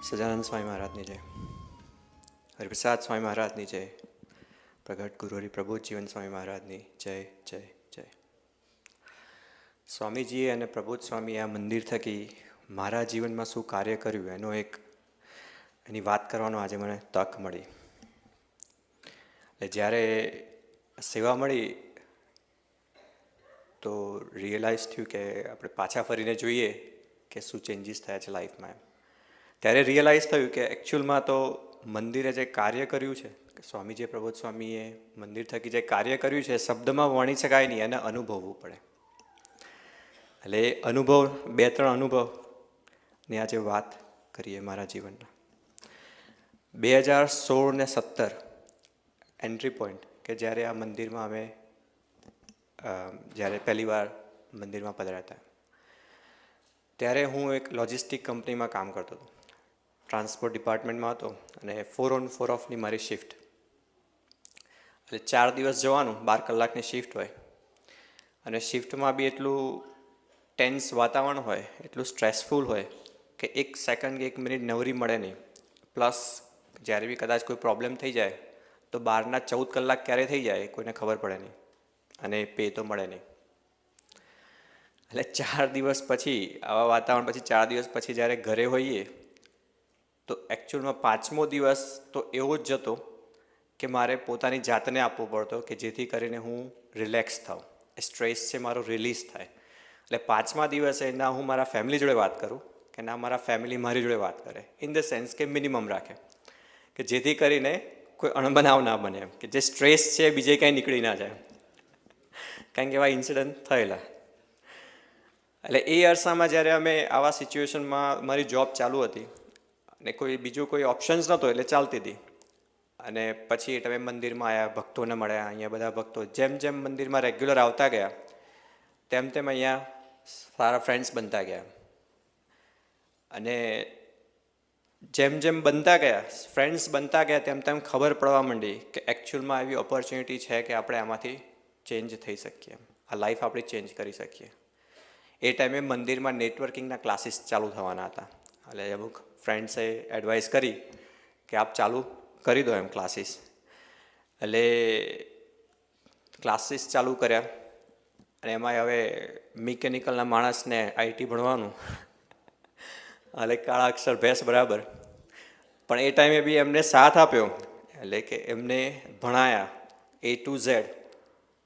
સજાનંદ સ્વામી મહારાજની જય, હરિપ્રસાદ સ્વામી મહારાજની જય, પ્રગટ ગુરુ હરિપ્રબોધ જીવન સ્વામી મહારાજની જય જય જય. સ્વામીજીએ અને પ્રબોધ સ્વામીએ આ મંદિર થકી મારા જીવનમાં શું કાર્ય કર્યું એની વાત કરવાનો આજે મને તક મળી. એટલે જ્યારે સેવા મળી તો રિયલાઇઝ થયું કે આપણે પાછા ફરીને જોઈએ કે શું ચેન્જીસ થયા છે લાઈફમાં. ત્યારે રિયલાઇઝ થયું કે એકચ્યુઅલમાં તો મંદિરે જે કાર્ય કર્યું છે, સ્વામીજીએ પ્રબોધ સ્વામીએ મંદિર થકી જે કાર્ય કર્યું છે શબ્દમાં વણી શકાય નહીં, એને અનુભવવું પડે. એટલે એ અનુભવ, 2-3 અનુભવની આજે વાત કરીએ મારા જીવનના. 2016 ને 17 એન્ટ્રી પોઈન્ટ કે જ્યારે આ મંદિરમાં અમે જ્યારે પહેલી વાર મંદિરમાં પધાર્યા હતા, ત્યારે હું એક લોજિસ્ટિક કંપનીમાં કામ કરતો હતો. ટ્રાન્સપોર્ટ ડિપાર્ટમેન્ટમાં હતો અને 4 on 4 ઓફની મારી શિફ્ટ. એટલે 4 દિવસ જવાનું, 12 કલાકની શિફ્ટ હોય અને શિફ્ટમાં બી એટલું ટેન્સ વાતાવરણ હોય, એટલું સ્ટ્રેસફુલ હોય કે 1 સેકન્ડ કે 1 મિનિટ નવરી મળે નહીં. પ્લસ જ્યારે બી કદાચ કોઈ પ્રોબ્લેમ થઈ જાય તો 12ના 14 કલાક ક્યારે થઈ જાય કોઈને ખબર પડે નહીં અને પે તો મળે નહીં. એટલે 4 દિવસ પછી, આવા વાતાવરણ પછી 4 દિવસ પછી જ્યારે ઘરે હોઈએ તો એકચ્યુઅલમાં 5મો દિવસ તો એવો જ જતો કે મારે પોતાની જાતને આપવો પડતો કે જેથી કરીને હું રિલેક્સ થાઉં, સ્ટ્રેસ છે મારો રિલીઝ થાય. એટલે 5મા દિવસે ના હું મારા ફેમિલી જોડે વાત કરું કે ના મારા ફેમિલી મારી જોડે વાત કરે, ઇન ધ સેન્સ કે મિનિમમ રાખે કે જેથી કરીને કોઈ અણબનાવ ના બને, એમ કે જે સ્ટ્રેસ છે બીજે કાંઈ નીકળી ના જાય, કારણ કે એવા ઇન્સિડન્ટ થયેલા. એટલે એ અરસામાં જ્યારે અમે આવા સિચ્યુએશનમાં, મારી જોબ ચાલુ હતી અને બીજું કોઈ ઓપ્શન્સ નહોતો એટલે ચાલતી હતી. અને પછી એ ટાઈમે મંદિરમાં આવ્યા, ભક્તોને મળ્યા. અહીંયા બધા ભક્તો જેમ જેમ મંદિરમાં રેગ્યુલર આવતા ગયા તેમ તેમ અહીંયા સારા ફ્રેન્ડ્સ બનતા ગયા. અને જેમ જેમ બનતા ગયા, ફ્રેન્ડ્સ બનતા ગયા, તેમ તેમ ખબર પડવા માંડી કે એકચ્યુઅલમાં એવી ઓપોર્ચ્યુનિટી છે કે આપણે આમાંથી ચેન્જ થઈ શકીએ, આ લાઈફ આપણી ચેન્જ કરી શકીએ. એ ટાઈમે મંદિરમાં નેટવર્કિંગના ક્લાસીસ ચાલુ થવાના હતા. એટલે અમુક ફ્રેન્ડ્સે એડવાઇસ કરી કે આપ ચાલુ કરી દો એમ ક્લાસીસ. એટલે ક્લાસીસ ચાલુ કર્યા અને એમાં હવે મિકેનિકલના માણસને આઈટી ભણવાનું એટલે કાળા અક્ષર ભેંસ બરાબર. પણ એ ટાઈમે બી એમને સાથ આપ્યો, એટલે કે એમને ભણાયા A to Z,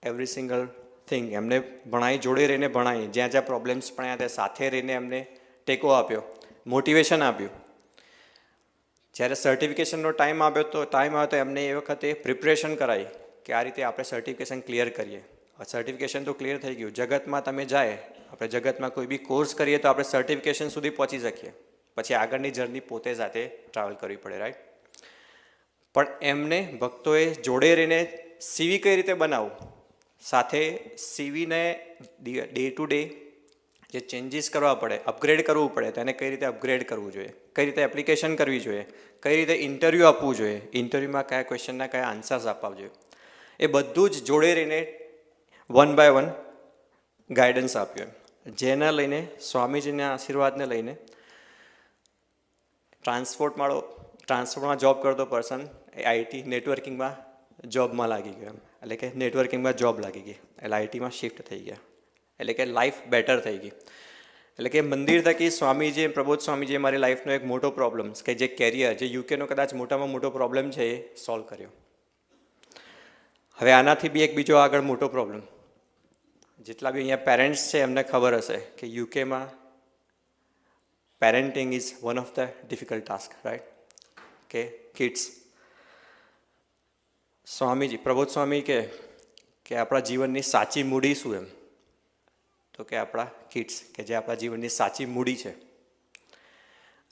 every single thing એમને ભણાવી, જોડે રહીને ભણાવી. જ્યાં જ્યાં પ્રોબ્લેમ્સ પડ્યા ત્યાં સાથે રહીને એમને ટેકો આપ્યો, મોટિવેશન આપ્યું. જ્યારે સર્ટિફિકેશનનો ટાઈમ આવ્યો તો એમને એ વખતે પ્રિપરેશન કરાવી કે આ રીતે આપણે સર્ટિફિકેશન ક્લિયર કરીએ. સર્ટિફિકેશન તો ક્લિયર થઈ ગયું. જગતમાં તમે જાય, આપણે જગતમાં કોઈ બી કોર્સ કરીએ તો આપણે સર્ટિફિકેશન સુધી પહોંચી શકીએ, પછી આગળની જર્ની પોતે સાથે ટ્રાવેલ કરવી પડે, રાઈટ. પણ એમને ભક્તોએ જોડે રહીને સીવી કઈ રીતે બનાવવું, સાથે સીવીને ડે ટુ ડે જે ચેન્જીસ કરવા પડે, અપગ્રેડ કરવું પડે, તો એને કઈ રીતે અપગ્રેડ કરવું જોઈએ, કઈ રીતે એપ્લિકેશન કરવી જોઈએ, કઈ રીતે ઇન્ટરવ્યૂ આપવું જોઈએ, ઇન્ટરવ્યૂમાં કયા ક્વેશ્ચનના કયા આન્સર્સ આપવા જોઈએ, એ બધું જ જોડે રહીને 1 by 1 ગાઈડન્સ આપ્યું. જેના લઈને સ્વામીજીના આશીર્વાદને લઈને ટ્રાન્સપોર્ટમાં જોબ કરતો પર્સન એ આઈટી નેટવર્કિંગમાં જોબમાં લાગી ગયો, એમ એટલે કે નેટવર્કિંગમાં જોબ લાગી ગઈ, એટલે આઈટીમાં શિફ્ટ થઈ ગયા, એટલે કે લાઈફ બેટર થઈ ગઈ. એટલે કે મંદિર થકી સ્વામીજી, પ્રબોધ સ્વામીજીએ મારી લાઈફનો એક મોટો પ્રોબ્લેમ કે જે કેરિયર, જે યુકેનો કદાચ મોટામાં મોટો પ્રોબ્લેમ છે એ સોલ્વ કર્યો. હવે આનાથી બી એક બીજો આગળ મોટો પ્રોબ્લેમ, જેટલા બી અહીંયા પેરેન્ટ્સ છે એમને ખબર હશે કે યુકેમાં parenting is one of the difficult task, right. કે કિડ્સ, સ્વામીજી પ્રબોધ સ્વામી કે આપણા જીવનની સાચી મૂડી શું, એમ તો કે આપણા કિડ્સ, કે જે આપણા જીવનની સાચી મૂડી છે.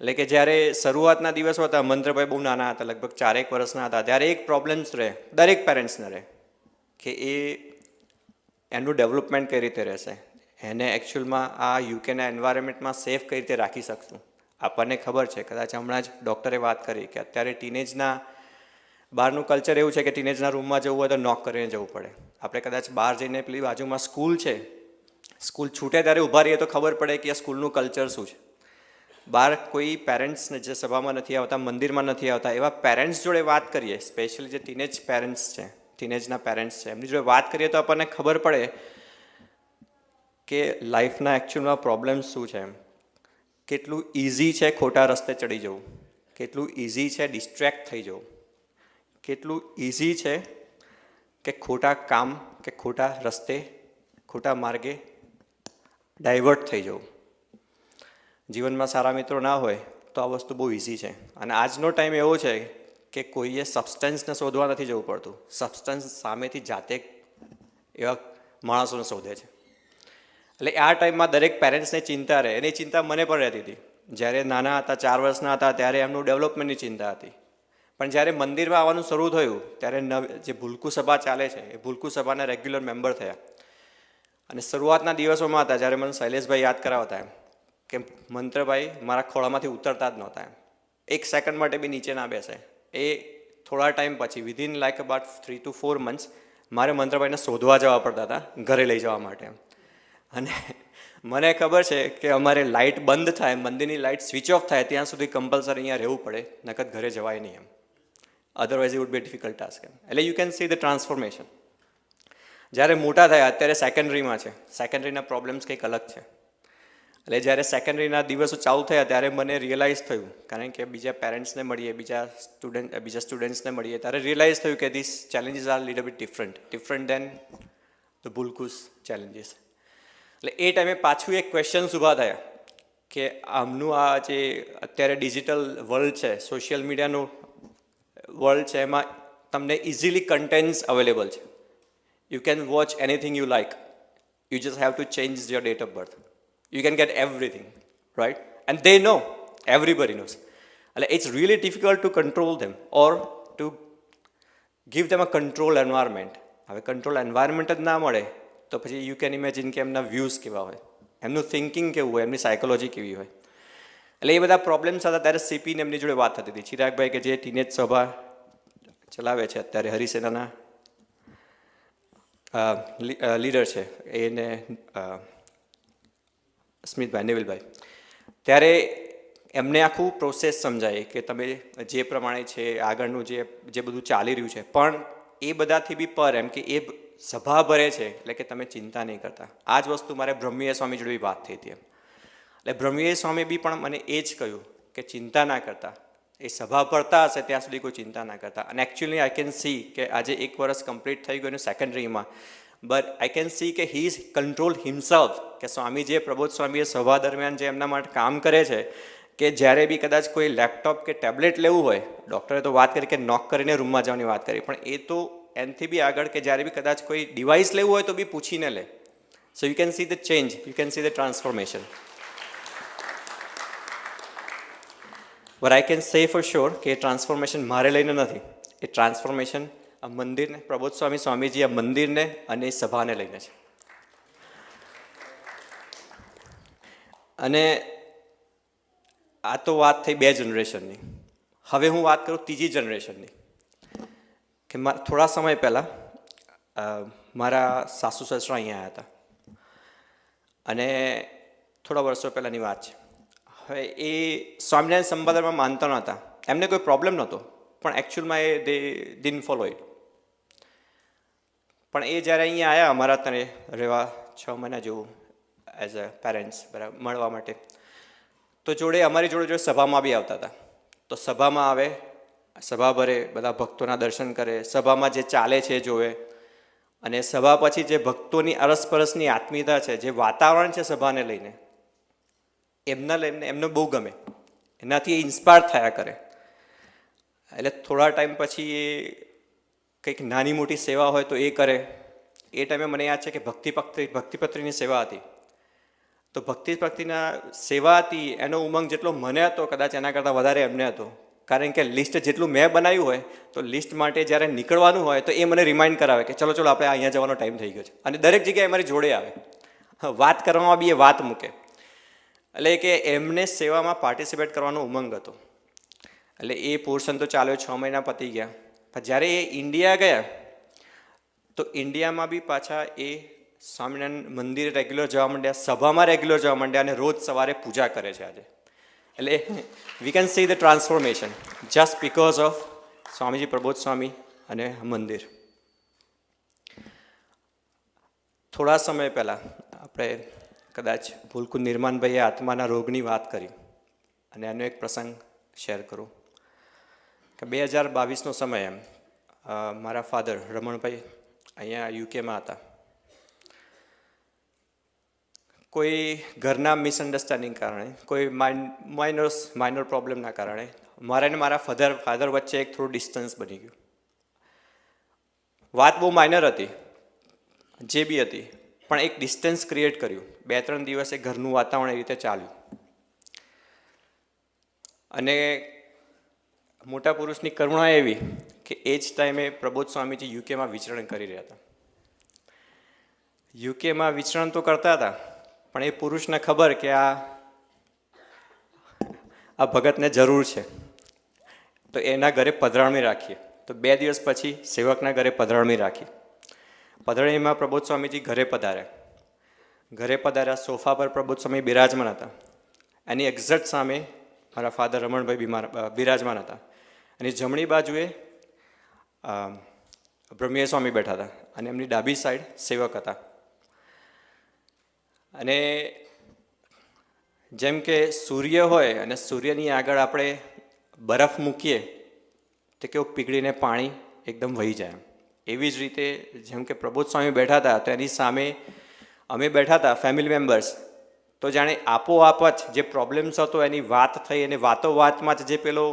એટલે કે જ્યારે શરૂઆતના દિવસો હતા, મંત્રભાઈ બહુ નાના હતા, લગભગ 4-1 વર્ષના હતા, ત્યારે એક પ્રોબ્લેમ્સ રહે દરેક પેરેન્ટ્સને રહે કે એનું ડેવલપમેન્ટ કઈ રીતે રહેશે, એને એકચ્યુઅલમાં આ યુકેના એન્વાયરમેન્ટમાં સેફ કઈ રીતે રાખી શકશું. આપણને ખબર છે, કદાચ હમણાં જ ડૉક્ટરે વાત કરી કે અત્યારે ટીનેજના બહારનું કલ્ચર એવું છે કે ટીનેજના રૂમમાં જવું હોય તો નોક કરીને જવું પડે. આપણે કદાચ બહાર જઈને પેલી બાજુમાં સ્કૂલ છે, સ્કૂલ છૂટે ત્યારે ઊભા રહીએ તો ખબર પડે કે આ સ્કૂલનું કલ્ચર શું છે. બહાર કોઈ પેરેન્ટ્સને જે સભામાં નથી આવતા, મંદિરમાં નથી આવતા, એવા પેરેન્ટ્સ જોડે વાત કરીએ, સ્પેશિયલી જે ટીનેજ પેરેન્ટ્સ છે, ટીનેજના પેરેન્ટ્સ છે, એમની જોડે વાત કરીએ તો આપણને ખબર પડે કે લાઈફના એકચ્યુઅલમાં પ્રોબ્લેમ્સ શું છે. એમ કેટલું ઇઝી છે ખોટા રસ્તે ચડી જવું, કેટલું ઇઝી છે ડિસ્ટ્રેક્ટ થઈ જવું, કેટલું ઇઝી છે કે ખોટા કામ કે ખોટા રસ્તે, ખોટા માર્ગે ડાયવર્ટ થઈ જવું. જીવનમાં સારા મિત્રો ના હોય તો આ વસ્તુ બહુ ઇઝી છે. અને આજનો ટાઈમ એવો છે કે કોઈએ સબસ્ટન્સને શોધવા નથી જવું પડતું, સબસ્ટન્સ સામેથી જાતે એવા માણસોને શોધે છે. એટલે આ ટાઈમમાં દરેક પેરેન્ટ્સને ચિંતા રહે. એની ચિંતા મને પણ રહેતી હતી. જ્યારે નાના હતા, 4 વર્ષના હતા, ત્યારે એમનું ડેવલપમેન્ટની ચિંતા હતી. પણ જ્યારે મંદિરમાં આવવાનું શરૂ થયું ત્યારે જે ભૂલકુ સભા ચાલે છે એ ભૂલકુ સભાના રેગ્યુલર મેમ્બર થયા. અને શરૂઆતના દિવસોમાં હતા જ્યારે મને શૈલેષભાઈ યાદ કરાવતા એમ કે મંત્રભાઈ મારા ખોળામાંથી ઉતરતા જ નહોતા. એમ 1 સેકન્ડ માટે બી નીચે ના બેસે. એ થોડા ટાઈમ પછી within like about 3 to 4 months મારે મંત્રભાઈને શોધવા જવા પડતા હતા ઘરે લઈ જવા માટે. અને મને ખબર છે કે અમારે લાઇટ બંધ થાય, મંદિરની લાઇટ સ્વિચ ઓફ થાય ત્યાં સુધી કમ્પલસરી અહીંયા રહેવું પડે, નકર ઘરે જવાય નહીં. એમ otherwise it would be difficult task. એટલે you can see the transformation. જ્યારે મોટા થયા અત્યારે સેકન્ડરીમાં છે, સેકન્ડરીના પ્રોબ્લેમ્સ કંઈક અલગ છે. એટલે જ્યારે સેકન્ડરીના દિવસો ચાલુ થયા ત્યારે મને રિયલાઇઝ થયું, કારણ કે બીજા પેરેન્ટ્સને મળીએ, બીજા સ્ટુડન્ટ્સને મળીએ, ત્યારે રિયલાઇઝ થયું કે this challenges are little bit different than the ભૂલકુસ ચેલેન્જીસ. એટલે એ ટાઈમે પાછું એક ક્વેશ્ચન્સ ઊભા થયા કે આમનું આ જે અત્યારે ડિજિટલ વર્લ્ડ છે, સોશિયલ મીડિયાનું વર્લ્ડ છે, એમાં તમને ઇઝીલી કન્ટેન્ટ્સ અવેલેબલ છે. You can watch anything you like, you just have to change your date of birth. You can get everything, right? And they know, everybody knows. It's really difficult to control them or to give them a control environment. હવે control environment જ ના મળે તો પછી you can imagine કે એમના views કેવા હોય, એમનું થિંકિંગ કેવું હોય, એમની સાયકોલોજી કેવી હોય. એટલે એ બધા પ્રોબ્લેમ્સ હતા. ત્યારે સીપીને એમની જોડે વાત થતી હતી. ચિરાગભાઈ કે જે ટીનેજ સભા ચલાવે છે અત્યારે, હરિસેનાના લીડર છે, એને સ્મિતભાઈ, નેવિલભાઈ, ત્યારે એમને આખું પ્રોસેસ સમજાય કે તમે જે પ્રમાણે છે આગળનું જે બધું ચાલી રહ્યું છે, પણ એ બધાથી બી પર એમ કે એ સભા ભરે છે એટલે કે તમે ચિંતા નહીં કરતા. આ જ વસ્તુ મારે બ્રહ્મીય સ્વામી જોડે બી વાત થઈ હતી. એટલે બ્રહ્મીય સ્વામી બી પણ મને એ જ કહ્યું કે ચિંતા ના કરતા, એ સભા ભરતા હશે ત્યાં સુધી કોઈ ચિંતા ના કરતા. અને એકચ્યુઅલી આઈ કેન સી કે આજે 1 વર્ષ કમ્પ્લીટ થઈ ગયું સેકન્ડરીમાં, બટ આઈ કેન સી કે હી ઇઝ કંટ્રોલ હિમસેલ્ફ. કે સ્વામી જે પ્રબોધ સ્વામીએ સભા દરમિયાન જે એમના માટે કામ કરે છે કે જ્યારે બી કદાચ કોઈ લેપટોપ કે ટેબ્લેટ લેવું હોય, ડૉક્ટરે તો વાત કરી કે નોક કરીને રૂમમાં જવાની વાત કરી, પણ એ તો એનાથી બી આગળ કે જ્યારે બી કદાચ કોઈ ડિવાઇસ લેવું હોય તો બી પૂછીને લે. So you can see the change, you can see the transformation. But I can say for sure કે એ ટ્રાન્સફોર્મેશન મારે લઈને નથી, એ ટ્રાન્સફોર્મેશન આ મંદિરને, પ્રબોધ સ્વામીજી આ મંદિરને અને એ સભાને લઈને છે. અને આ તો વાત થઈ 2 જનરેશનની. હવે હું વાત કરું 3જી જનરેશનની. કે થોડા સમય પહેલાં મારા સાસુ સસરા અહીંયા આવ્યા હતા અને થોડા વર્ષો પહેલાંની વાત છે. હવે એ સ્વામિનારાયણ સંપ્રદાયમાં માનતા નહોતા, એમને કોઈ પ્રોબ્લેમ નહોતો, પણ એકચ્યુઅલમાં એ દે ડિડન્ટ ફોલો ઇટ. પણ એ જ્યારે અહીંયા આવ્યા અમારા ત્યાં રહેવા 6 મહિના જેવું એઝ અ પેરેન્ટ્સ બરાબર મળવા માટે, તો અમારી જોડે સભામાં બી આવતા હતા. તો સભામાં આવે, સભા ભરે, બધા ભક્તોના દર્શન કરે, સભામાં જે ચાલે છે એ જોવે, અને સભા પછી જે ભક્તોની અરસપરસની આત્મીયતા છે, જે વાતાવરણ છે સભાને લઈને, એમને બહુ ગમે, એનાથી એ ઇન્સ્પાયર થયા કરે. એટલે થોડા ટાઈમ પછી એ કંઈક નાની મોટી સેવા હોય તો એ કરે. એ ટાઈમે મને યાદ છે કે ભક્તિપત્રીની સેવા હતી. તો ભક્તિપત્રીના સેવા હતી, એનો ઉમંગ જેટલો મને હતો કદાચ એના કરતાં વધારે એમને હતો. કારણ કે લિસ્ટ જેટલું મેં બનાવ્યું હોય તો લિસ્ટ માટે જ્યારે નીકળવાનું હોય તો એ મને રિમાઇન્ડ કરાવે કે ચલો આપણે અહીંયા જવાનો ટાઈમ થઈ ગયો છે. અને દરેક જગ્યાએ અમારી જોડે આવે, વાત કરવામાં બી એ વાત મૂકે. એટલે કે એમને સેવામાં પાર્ટિસિપેટ કરવાનો ઉમંગ હતો. એટલે એ પોર્શન તો ચાલ્યો, 6 મહિના પતી ગયા. પણ જ્યારે એ ઇન્ડિયા ગયા તો ઇન્ડિયામાં બી પાછા એ સ્વામિનારાયણ મંદિરે રેગ્યુલર જવા માંડ્યા, સભામાં રેગ્યુલર જવા માંડ્યા, અને રોજ સવારે પૂજા કરે છે આજે. એટલે we can see the transformation just because of Swamiji Prabodh Swami અને મંદિર. થોડા સમય પહેલાં આપણે કદાચ ભૂલકું નિર્માણભાઈએ આત્માના રોગની વાત કરી અને એનો એક પ્રસંગ શેર કરું કે 2022નો સમય એમ મારા ફાધર રમણભાઈ અહીંયા યુકેમાં હતા. કોઈ ઘરના મિસઅન્ડરસ્ટેન્ડિંગ કારણે, કોઈ માઇનર પ્રોબ્લેમના કારણે મારા અને મારા ફાધર વચ્ચે એક થોડું ડિસ્ટન્સ બની ગયું. વાત બહુ માઇનર હતી, જે બી હતી, પણ એક ડિસ્ટન્સ ક્રિએટ કર્યું. 2-3 દિવસે ઘરનું વાતાવરણ એ રીતે ચાલ્યું. અને મોટા પુરુષની કરુણા એવી કે એ જ ટાઈમે પ્રબોધ સ્વામીજી યુકેમાં વિચરણ કરી રહ્યા હતા. યુકેમાં વિચરણ તો કરતા હતા, પણ એ પુરુષને ખબર કે આ ભગતને જરૂર છે, તો એના ઘરે પધરામણી રાખીએ. તો 2 દિવસ પછી સેવકના ઘરે પધરામણી રાખી. પધરામણીમાં પ્રબોધ સ્વામીજી ઘરે પધાર્યા. સોફા પર પ્રબોધ સ્વામી બિરાજમાન હતા. એની એક્ઝેક્ટ સામે મારા ફાધર રમણભાઈ બિરાજમાન હતા. અને જમણી બાજુએ બ્રહ્મૈયા સ્વામી બેઠા હતા અને એમની ડાબી સાઈડ સેવક હતા. અને જેમ કે સૂર્ય હોય અને સૂર્યની આગળ આપણે બરફ મૂકીએ તો કેવું પીગળીને પાણી એકદમ વહી જાય, એવી જ રીતે જેમ કે પ્રબોધ સ્વામી બેઠા હતા તો એની સામે અમે બેઠા હતા ફેમિલી મેમ્બર્સ. તો જાણે આપોઆપ જ જે પ્રોબ્લેમ્સ હતો એની વાત થઈ અને વાતોવાતમાં જ જે પેલો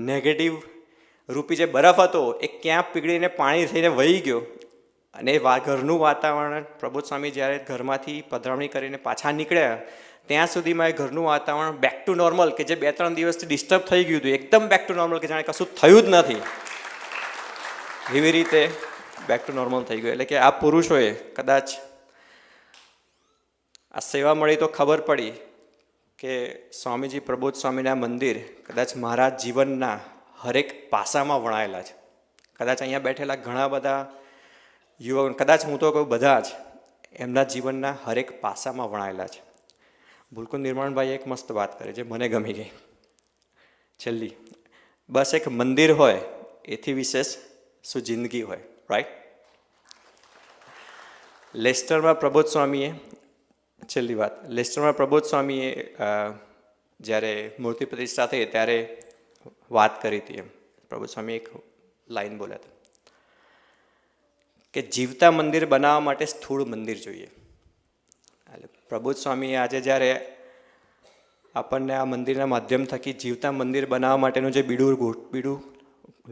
નેગેટિવ રૂપી જે બરફ હતો એ ક્યાં પીગળીને પાણી થઈને વહી ગયો. અને ઘરનું વાતાવરણ પ્રબોધ સ્વામી જ્યારે ઘરમાંથી પધરામણી કરીને પાછા નીકળ્યા ત્યાં સુધીમાં એ ઘરનું વાતાવરણ બેક ટુ નોર્મલ, કે જે 2-3 દિવસથી ડિસ્ટર્બ થઈ ગયું હતું, એકદમ બેક ટુ નોર્મલ, કે જાણે કશું થયું જ નથી એવી રીતે બેક ટુ નોર્મલ થઈ ગયું. એટલે કે આ પુરુષોએ કદાચ આ સેવા મળી તો ખબર પડી કે સ્વામીજી પ્રબોધ સ્વામીના મંદિર કદાચ મારા જીવનના હરેક પાસામાં વણાયેલા છે. કદાચ અહીંયા બેઠેલા ઘણા બધા યુવાનો, કદાચ હું તો કહું બધા જ એમના જીવનના હરેક પાસામાં વણાયેલા છે. ભૂલકું નિર્માણભાઈએ એક મસ્ત વાત કરી જે મને ગમી ગઈ. છેલ્લી, બસ એક મંદિર હોય એથી વિશેષ શું જિંદગી હોય, રાઈટ? લેસ્ટરમાં પ્રબોધ સ્વામીએ, છેલ્લી વાત, લેસ્ટરમાં પ્રબોધ સ્વામીએ જ્યારે મૂર્તિ પ્રતિષ્ઠા થઈ ત્યારે વાત કરી હતી. એમ પ્રબોધ સ્વામી એક લાઈન બોલ્યા હતા કે જીવતા મંદિર બનાવવા માટે સ્થૂળ મંદિર જોઈએ. એટલે પ્રબોધ સ્વામીએ આજે જ્યારે આપણને આ મંદિરના માધ્યમ થકી જીવતા મંદિર બનાવવા માટેનું જે બીડું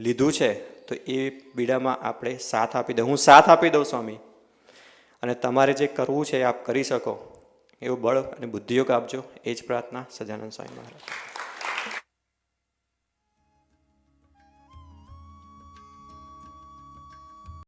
લીધું છે, તો એ બીડામાં આપણે સાથ આપી દઉં. હું સાથ આપી દઉં સ્વામી, અને તમારે જે કરવું છે એ આપ કરી શકો એવું બળ અને બુદ્ધિયોગ આપજો. એ જ પ્રાર્થના. સજાનંદ સ્વામી મહારાજ.